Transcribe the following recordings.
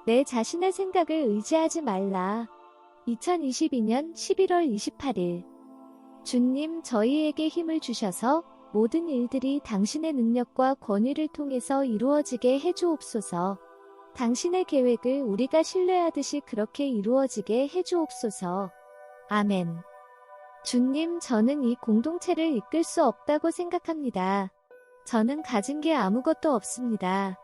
내 자신의 생각을 의지하지 말라. 2022년 11월 28일. 주님, 저희에게 힘을 주셔서 모든 일들이 당신의 능력과 권위를 통해서 이루어지게 해주옵소서. 당신의 계획을 우리가 신뢰하듯이 그렇게 이루어지게 해주옵소서. 아멘. 주님, 저는 이 공동체를 이끌 수 없다고 생각합니다. 저는 가진 게 아무것도 없습니다.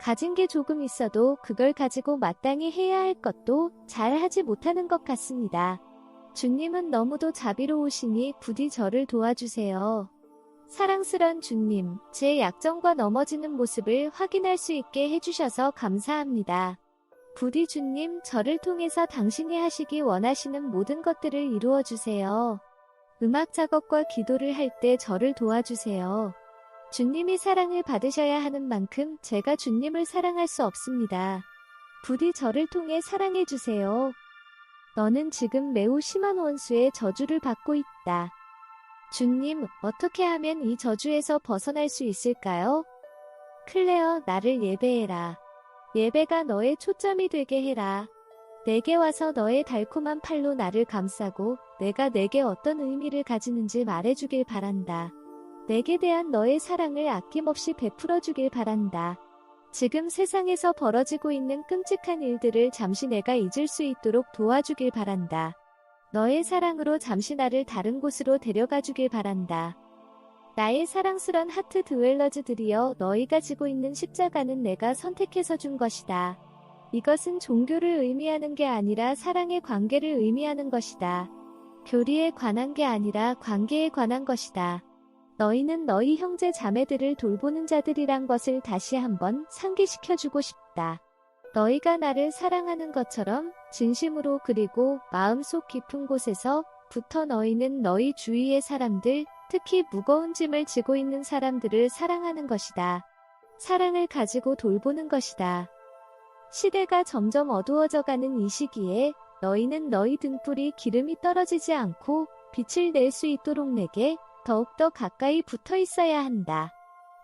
가진 게 조금 있어도 그걸 가지고 마땅히 해야 할 것도 잘 하지 못하는 것 같습니다. 주님은 너무도 자비로우시니 부디 저를 도와주세요. 사랑스런 주님, 제 약점과 넘어지는 모습을 확인할 수 있게 해주셔서 감사합니다. 부디 주님, 저를 통해서 당신이 하시기 원하시는 모든 것들을 이루어 주세요. 음악 작업과 기도를 할 때 저를 도와주세요. 주님이 사랑을 받으셔야 하는 만큼 제가 주님을 사랑할 수 없습니다. 부디 저를 통해 사랑해 주세요. 너는 지금 매우 심한 원수의 저주를 받고 있다. 주님, 어떻게 하면 이 저주에서 벗어날 수 있을까요? 클레어, 나를 예배해라. 예배가 너의 초점이 되게 해라. 내게 와서 너의 달콤한 팔로 나를 감싸고 내가 내게 어떤 의미를 가지는지 말해주길 바란다. 내게 대한 너의 사랑을 아낌없이 베풀어주길 바란다. 지금 세상에서 벌어지고 있는 끔찍한 일들을 잠시 내가 잊을 수 있도록 도와주길 바란다. 너의 사랑으로 잠시 나를 다른 곳으로 데려가 주길 바란다. 나의 사랑스런 하트 드웰러즈들이여, 너희가 지고 있는 십자가는 내가 선택해서 준 것이다. 이것은 종교를 의미하는 게 아니라 사랑의 관계를 의미하는 것이다. 교리에 관한 게 아니라 관계에 관한 것이다. 너희는 너희 형제 자매들을 돌보는 자들이란 것을 다시 한번 상기시켜주고 싶다. 너희가 나를 사랑하는 것처럼 진심으로, 그리고 마음속 깊은 곳에서부터 너희는 너희 주위의 사람들, 특히 무거운 짐을 지고 있는 사람들을 사랑하는 것이다. 사랑을 가지고 돌보는 것이다. 시대가 점점 어두워져가는 이 시기에 너희는 너희 등불이 기름이 떨어지지 않고 빛을 낼 수 있도록 내게 더욱더 가까이 붙어 있어야 한다.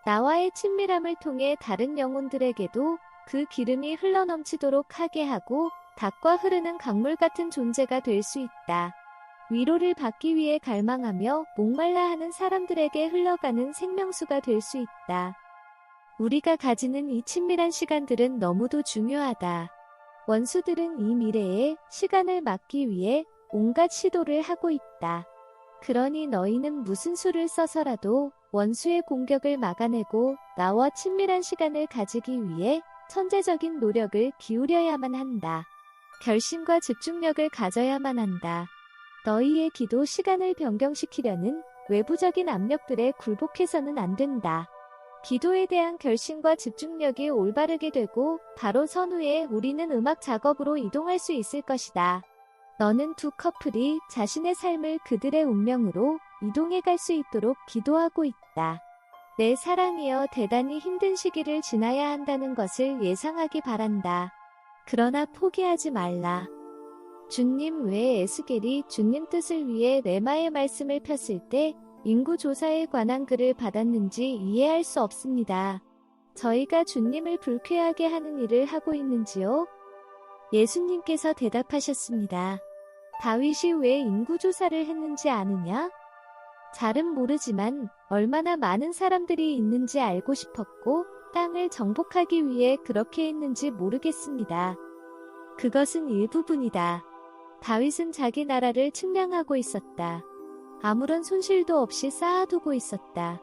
나와의 친밀함을 통해 다른 영혼들에게도 그 기름이 흘러넘치도록 하게 하고 닭과 흐르는 강물 같은 존재가 될 수 있다. 위로를 받기 위해 갈망하며 목말라 하는 사람들에게 흘러가는 생명수가 될 수 있다. 우리가 가지는 이 친밀한 시간들은 너무도 중요하다. 원수들은 이 미래에 시간을 막기 위해 온갖 시도를 하고 있다. 그러니 너희는 무슨 수를 써서라도 원수의 공격을 막아내고 나와 친밀한 시간을 가지기 위해 천재적인 노력을 기울여야만 한다. 결심과 집중력을 가져야만 한다. 너희의 기도 시간을 변경시키려는 외부적인 압력들에 굴복해서는 안 된다. 기도에 대한 결심과 집중력이 올바르게 되고 바로 선후에 우리는 음악 작업으로 이동할 수 있을 것이다. 너는 두 커플이 자신의 삶을 그들의 운명으로 이동해 갈 수 있도록 기도하고 있다. 내 사랑이여, 대단히 힘든 시기를 지나야 한다는 것을 예상하기 바란다. 그러나 포기하지 말라. 주님 외에 에스겔이 주님 뜻을 위해 레마의 말씀을 폈을 때 인구조사에 관한 글을 받았는지 이해할 수 없습니다. 저희가 주님을 불쾌하게 하는 일을 하고 있는지요? 예수님께서 대답하셨습니다. 다윗이 왜 인구조사를 했는지 아느냐? 잘은 모르지만 얼마나 많은 사람들이 있는지 알고 싶었고 땅을 정복하기 위해 그렇게 했는지 모르겠습니다. 그것은 일부분이다. 다윗은 자기 나라를 측량하고 있었다. 아무런 손실도 없이 쌓아두고 있었다.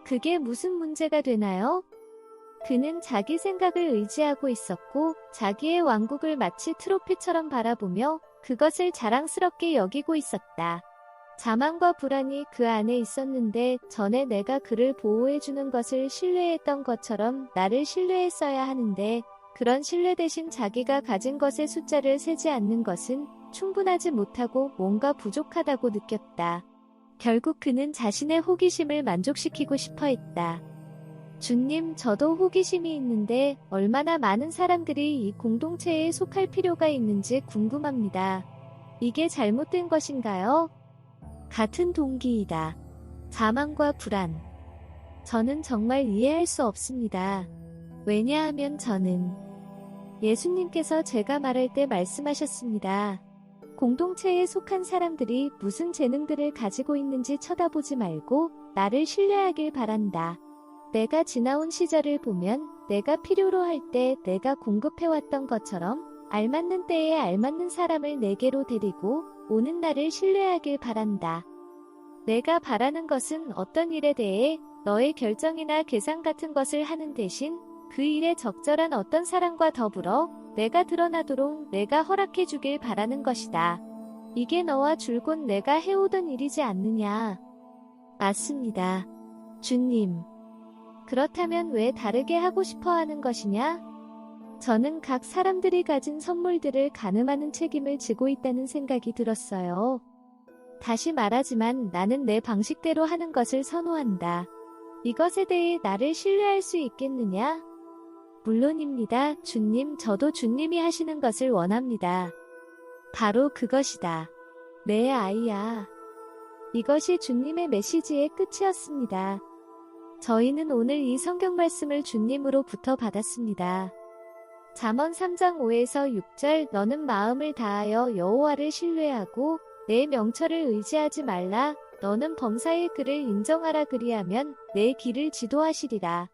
그게 무슨 문제가 되나요? 그는 자기 생각을 의지하고 있었고 자기의 왕국을 마치 트로피처럼 바라보며 그것을 자랑스럽게 여기고 있었다. 자만과 불안이 그 안에 있었는데 전에 내가 그를 보호해주는 것을 신뢰했던 것처럼 나를 신뢰했어야 하는데 그런 신뢰 대신 자기가 가진 것의 숫자를 세지 않는 것은 충분하지 못하고 뭔가 부족하다고 느꼈다. 결국 그는 자신의 호기심을 만족시키고 싶어 했다. 주님, 저도 호기심이 있는데 얼마나 많은 사람들이 이 공동체에 속할 필요가 있는지 궁금합니다. 이게 잘못된 것인가요? 같은 동기이다. 자만과 불안. 저는 정말 이해할 수 없습니다. 왜냐하면 저는 예수님께서 제가 말할 때 말씀하셨습니다. 공동체에 속한 사람들이 무슨 재능들을 가지고 있는지 쳐다보지 말고 나를 신뢰하길 바란다. 내가 지나온 시절을 보면 내가 필요로 할 때 내가 공급해왔던 것처럼 알맞는 때에 알맞는 사람을 내게로 데리고 오는 나를 신뢰하길 바란다. 내가 바라는 것은 어떤 일에 대해 너의 결정이나 계산 같은 것을 하는 대신 그 일에 적절한 어떤 사람과 더불어 내가 드러나도록 내가 허락해 주길 바라는 것이다. 이게 너와 줄곧 내가 해오던 일이지 않느냐? 맞습니다. 주님. 그렇다면 왜 다르게 하고 싶어 하는 것이냐? 저는 각 사람들이 가진 선물들을 가늠하는 책임을 지고 있다는 생각이 들었어요. 다시 말하지만 나는 내 방식대로 하는 것을 선호한다. 이것에 대해 나를 신뢰할 수 있겠느냐? 물론입니다, 주님. 저도 주님이 하시는 것을 원합니다. 바로 그것이다. 내 아이야. 이것이 주님의 메시지의 끝이었습니다. 저희는 오늘 이 성경 말씀을 주님으로부터 받았습니다. 잠언 3장 5에서 6절 너는 마음을 다하여 여호와를 신뢰하고 내 명철을 의지하지 말라. 너는 범사의 그를 인정하라. 그리하면 내 길을 지도하시리라.